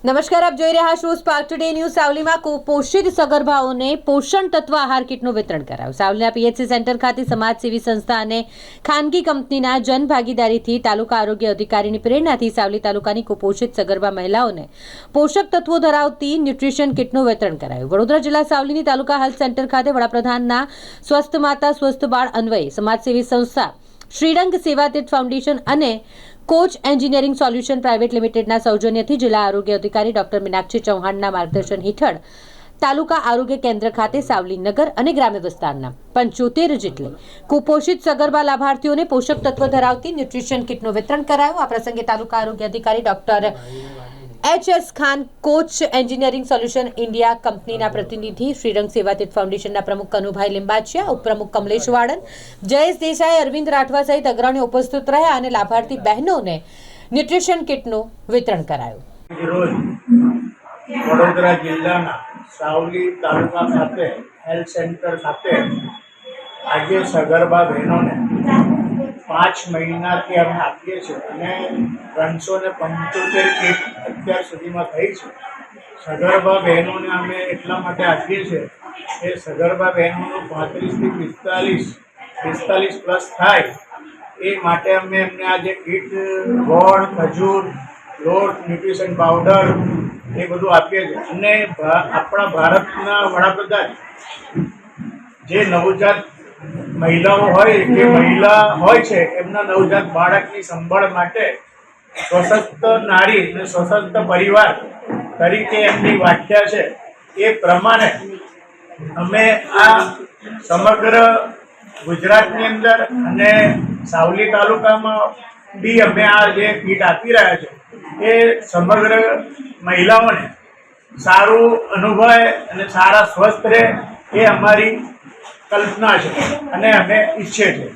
નમસ્કાર, આપ જોઈ રહ્યા છો સ્પાર્ક ટુડે ન્યૂઝ। સાવલીમાં કુપોષિત સગર્ભાઓને પોષણ તત્વ આહાર કીટનું વિતરણ કરાયું। સાવલીના પીએચસી સેન્ટર ખાતે સમાજસેવી સંસ્થા અને ખાનગી કંપનીના જનભાગીદારીથી તાલુકા આરોગ્ય અધિકારીની પ્રેરણાથી સાવલી તાલુકાની કુપોષિત સગર્ભા મહિલાઓને પોષક તત્વો ધરાવતી ન્યુટ્રિશન કીટનું વિતરણ કરાયું। વડોદરા જિલ્લા સાવલીની તાલુકા હેલ્થ સેન્ટર ખાતે વડાપ્રધાનના સ્વસ્થ માતા સ્વસ્થ બાળ અન્વયે સમાજસેવી સંસ્થા શ્રીરંગ સેવાતીર્થ ફાઉન્ડેશન અને કોચ એન્જિનિયરિંગ સોલ્યુશન પ્રાઇવેટ લિમિટેડના સૌજન્યથી જિલ્લા આરોગ્ય અધિકારી ડોક્ટર મીનાક્ષી ચૌહાણના માર્ગદર્શન હેઠળ તાલુકા આરોગ્ય કેન્દ્ર ખાતે સાવલી નગર અને ગ્રામ્ય વિસ્તારના 75 જેટલી કુપોષિત સગર્ભા લાભાર્થીઓને પોષક તત્વ ધરાવતી ન્યુટ્રિશન કીટનું વિતરણ કરાયું। આ પ્રસંગે તાલુકા આરોગ્ય અધિકારી doctor H S. Khan, Koch engineering solution India કંપનીના પ્રતિનિધિ, શ્રીરંગ સેવાતીર્થ ફાઉન્ડેશનના પ્રમુખ કનુભાઈ લિંબાચિયા, ઉપપ્રમુખ કમલેશ વાડન, જયેશ દેસાઈ, અરવિંદ રાઠવા સહિત અગ્રણીઓ ઉપસ્થિત રહ્યા અને લાભાર્થી બહેનોને ન્યુટ્રિશન કીટનું વિતરણ કરાયું। વડોદરા જિલ્લાના સાવલી તાલુકા ખાતે હેલ્થ સેન્ટર ખાતે આજે સગર્ભા બહેનોને 5 મહિનાથી અમે આપીએ છીએ અને 375 કીટ અત્યાર સુધીમાં થઈ છે। સગર્ભા બહેનોને અમે એટલા માટે આપીએ છીએ કે સગર્ભા બહેનોનું 35 થી 45 પ્લસ થાય એ માટે અમે એમને આજે કીટ ગોળ, ખજૂર, લોટ, ન્યુટ્રિશન પાવડર એ બધું આપીએ છીએ। અને આપણા ભારતના વડાપ્રધાન જે નવજાત મહિલાઓ હોય કે મહિલા હોય છે એમના નવજાત બાળકની સંભાળ માટે સ્વસ્થ નારી અને સ્વસ્થ પરિવાર તરીકે એમની વ્યાખ્યા છે એ પ્રમાણે અમે આ સમગ્ર ગુજરાતની અંદર અને સાવલી તાલુકામાં બી અમે આ જે કીટ આપી રહ્યા છે એ સમગ્ર મહિલાઓને સારું અનુભવે અને સારા સ્વસ્થ રહે એ અમારી કલ્પના છે અને અમે ઈચ્છીએ છીએ।